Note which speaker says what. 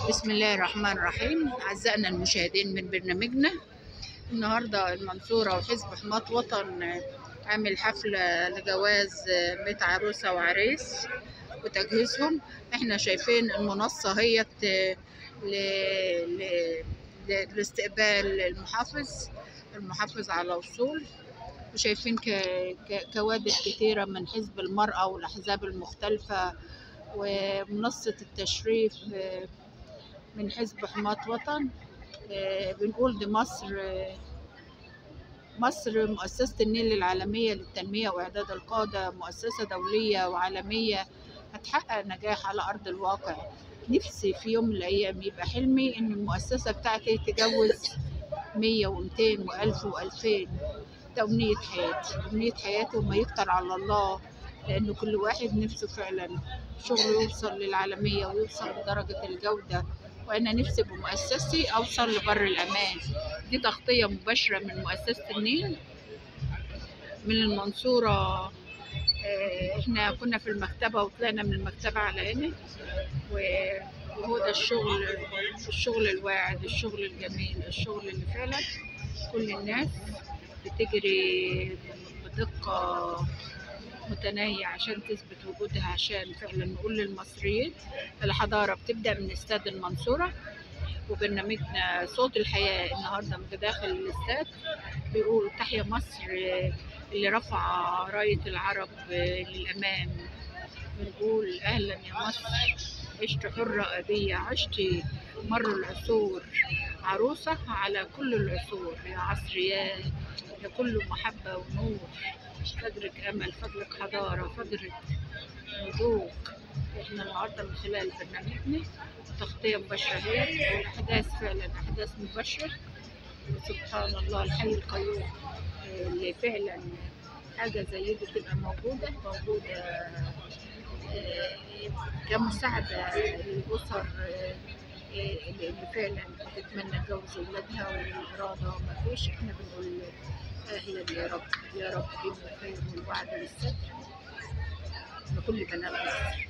Speaker 1: بسم الله الرحمن الرحيم. أعزائنا المشاهدين من برنامجنا النهاردة، المنصورة وحزب حماة وطن عامل حفلة لجواز 100 عروسة وعريس وتجهيزهم. احنا شايفين المنصة هي لاستقبال المحافظ على وصول، وشايفين كوادر كتيرة من حزب المرأة والأحزاب المختلفة، ومنصة التشريف من حزب حماة وطن. بنقول دي مصر مؤسسة النيل العالمية للتنمية وإعداد القادة، مؤسسة دولية وعالمية هتحقق نجاح على أرض الواقع. نفسي في يوم من الأيام يبقى حلمي إن المؤسسة بتاعتي تجوز 100 و200 و1000 و2000. ده أمنية حياتي وما يكتر على الله، لأن كل واحد نفسه فعلا شغله يوصل للعالمية ويوصل لدرجة الجودة، وأنا نفسي بمؤسستي أوصل لبر الأمان. دي تغطية مباشرة من مؤسسة النيل من المنصورة. احنا كنا في المكتبة وطلعنا من المكتبة على هنا، وهو ده الشغل الواعد، الشغل الجميل، الشغل اللي فعلا كل الناس بتجري بدقة متناهية عشان تثبت وجودها، عشان فعلا نقول للمصريين الحضارة بتبدأ من استاد المنصورة. وبرنامجنا صوت الحياة النهاردة متداخل الاستاد بيقول تحيا مصر اللي رفع راية العرب للأمام. بنقول أهلا يا مصر، عشت حرة أبية، عشت مر العصور، عروسة على كل العصور، يا عصر يا كل محبة ونور، فجرك أمل، فجرك حضارة، فجرك نضوج. احنا النهارده من خلال برنامجنا تغطية مباشرة هي والأحداث فعلا أحداث مباشرة. سبحان الله الحي القيوم اللي فعلا حاجة زي دي تبقى موجودة كمساعدة للأسر اللي فعلا بتتمنى تجوز أولادها والإرادة مفيش. احنا بنقول أهلا يا رب، يا رب بما خير والوعد والستر لكل بنات مصر.